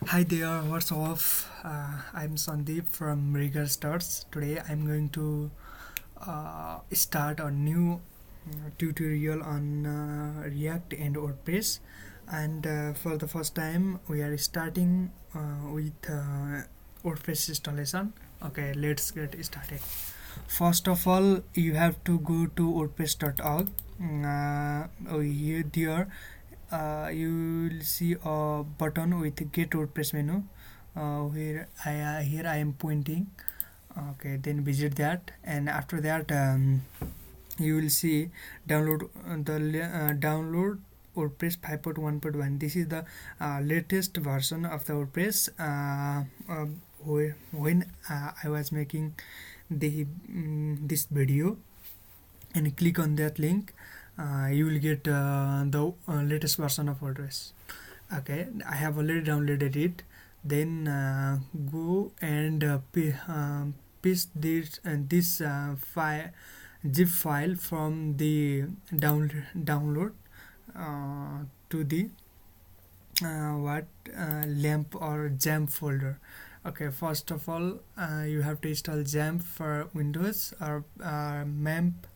Hi there, what's up? I'm Sandeep from Rigor Starts. Today I'm going to start a new tutorial on React and WordPress. And for the first time, we are starting with WordPress installation. Okay, let's get started. First of all, you have to go to WordPress.org. Here, there you will see a button with Get WordPress menu, where here I am pointing. Okay, then visit that, and after that you will see download download WordPress 5.1.1. This is the latest version of the WordPress. When I was making this video, and click on that link, you will get the latest version of WordPress. Okay, I have already downloaded it. Then go and paste this zip file from the download to the lamp or XAMPP folder. Okay, first of all, you have to install XAMPP for Windows, or MAMP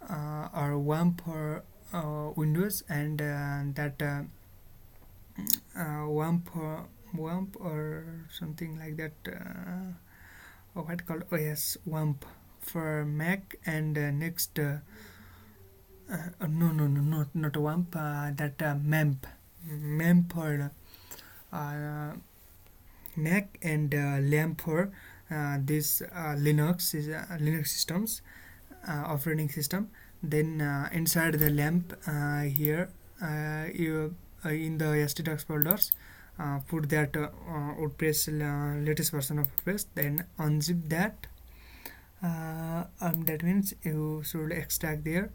or WAMP for Windows, and that WAMP or something like that. What called? Oh yes, WAMP for Mac, and next. No, not WAMP. That MAMP for Mac, and LAMP for this Linux systems, operating system. Then inside the lamp, here you in the htdocs folders, put that WordPress latest version of WordPress. Then unzip that. That means you should extract there,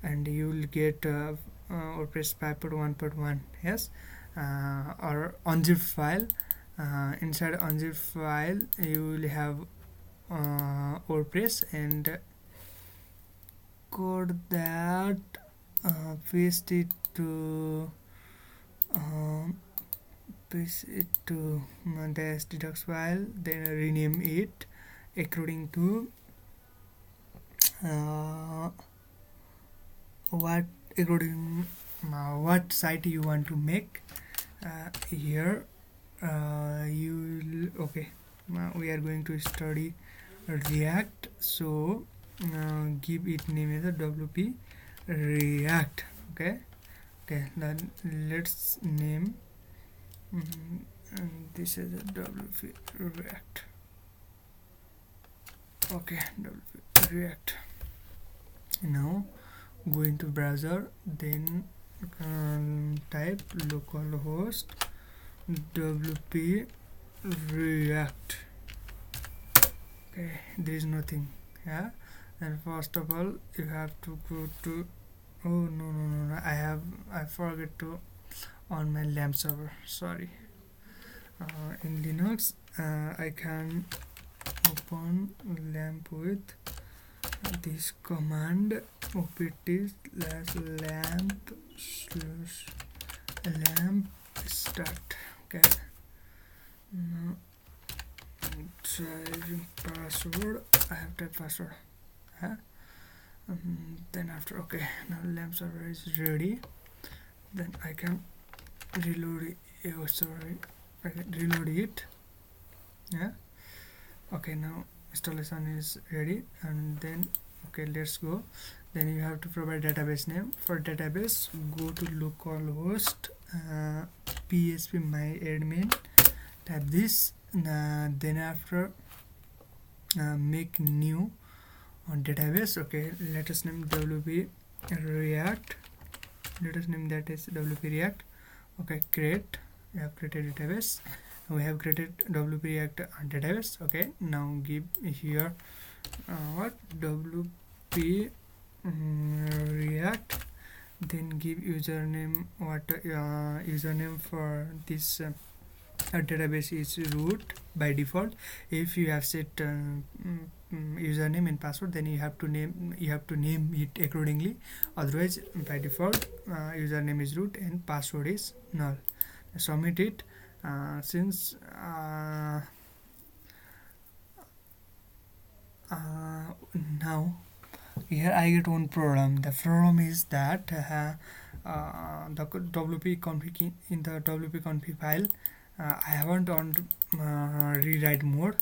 and you will get WordPress 5.1.1. Yes, or unzip file. Inside unzip file, you will have WordPress, and code that, paste it to the htdocs file, then rename it according to what site you want to make. Here you will, okay, we are going to study React, so give it name as a WP React. Okay, then let's name this is a WP React. Okay, WP React. Now go into browser, then type localhost WP React. Okay, there is nothing. Yeah, and first of all you have to go to, oh no, I forget to on my lamp server, sorry. In Linux, I can open lamp with this command opt/lamp start. Okay, now try password. I have typed password. Then after, okay, now lamp server is ready. Then I can reload it. I can reload it. Yeah, okay, now installation is ready. And then, okay, let's go. Then you have to provide database name. For database, go to localhost php myadmin, type this. Then after, make new on database. Okay, let us name WP React. Let us name that is WP React. Okay, create. We have created database. We have created WP React database. Okay, now give here what WP React. Then give username. What username for this database is root by default. If you have set username and password, then you have to name it accordingly. Otherwise, by default, username is root and password is null. Submit it. Since now here I get one problem. The problem is that the WP config in the WP config file I haven't on rewrite mode,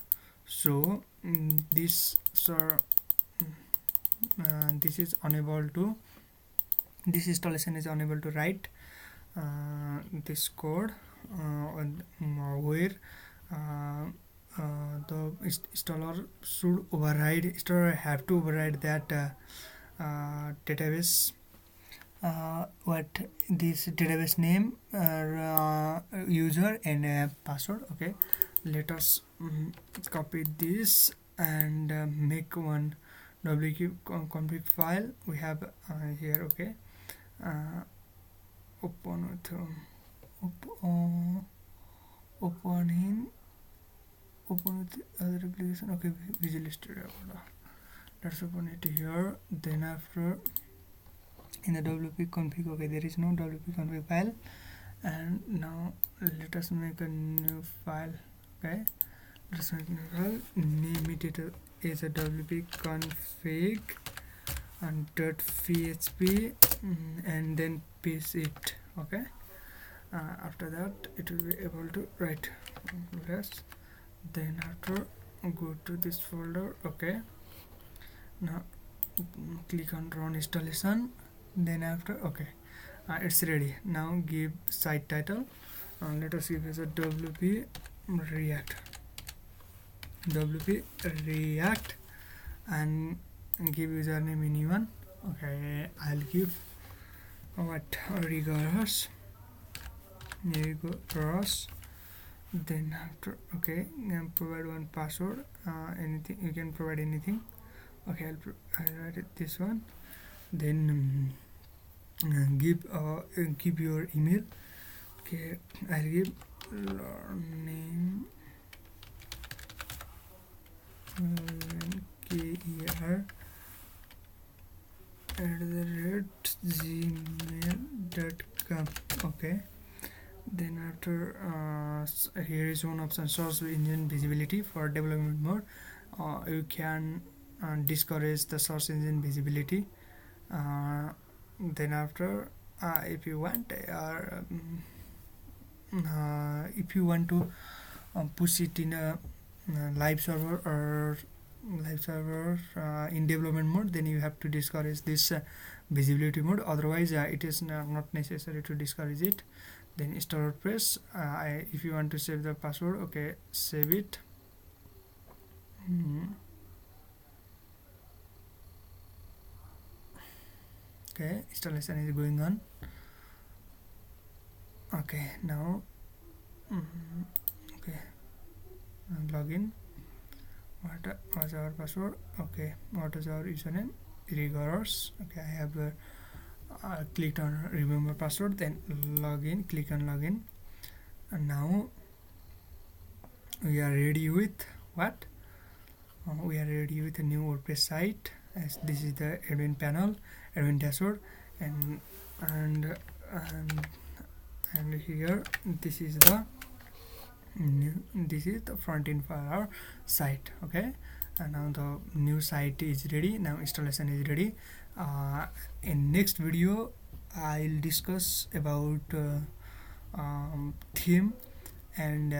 so this this is unable to, this installation is unable to write this code where the installer should override, installer have to override that database, what this database name, user and password. Okay, let us copy this and make one WP config file we have here. Okay, open with open with other application. Okay, Visual Studio, let's open it here. Then after in the WP config, okay, there is no WP config file, and now let us make a new file. Okay, let's make a new file, name it as a WP config and .php, and then paste it. Okay, after that it will be able to write less. Then after go to this folder. Okay, now click on run installation. Then after, okay, it's ready. Now give site title, let us give as a WP React, and give username anyone. Okay, I'll give what, rigorous. Then after, okay, provide one password, anything you can provide anything. Okay, I'll write it this one. Then give your email. Okay, I'll give learning @gmail.com. okay, then after here is one option, source engine visibility. For development mode, you can discourage the search engine visibility. Then after if you want to push it in a live server in development mode, then you have to discourage this visibility mode. Otherwise it is not necessary to discourage it. Then install WordPress. If you want to save the password, okay, save it. Okay, installation is going on. Okay, now okay, login. What was our password? Okay, what is our username? Rigorous. Okay, I have clicked on remember password, then login, click on login, and now we are ready with what? We are ready with a new WordPress site. As this is the admin panel, admin dashboard, and here this is the front end for our site. Okay, and now the new site is ready. Now installation is ready. In next video I'll discuss about theme and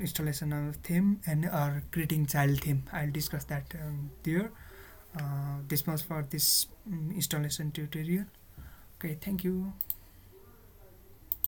installation of theme and creating child theme. I'll discuss that there. This much for this installation tutorial. Okay, thank you.